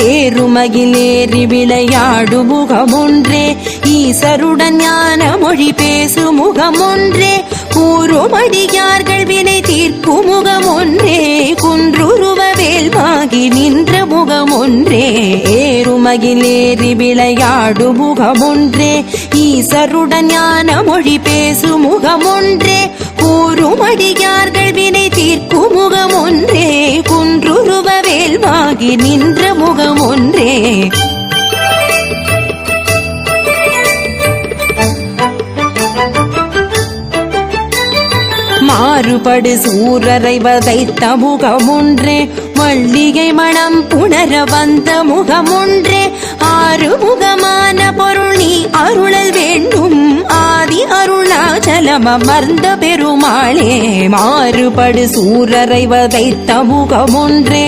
ஏறுமகிலேறி விளையாடு முகமொன்றே ஈசருடன் ஞான மொழி பேசு முகமொன்றே கூறுமடியார்கள் வினை தீர்க்கும் முகமொன்றே குன்றுருவ வேல்வாகி நின்ற முகமொன்றே ஏறுமகிலேறி விளையாடு முகமொன்றே ஈசருடன் ஞான மொழி பேசு முகமொன்றே கூறுமடியார்கள் வினை தீர்க்கும் முகமொன்றே குன்றுருவ வேல்வாகி நின்ற முகமொன்றே மாறுபடு சூரரை வதைத்த முகமொன்றே மல்லிகை மணம் புணர வந்த முகமொன்றே ஆறுமுகமான பொருள் நீ அருளல் வேண்டும் ஆதி அருணாச்சலம் அமர்ந்த பெருமாளே மாறுபடு சூரரை வதைத்த முகமொன்றே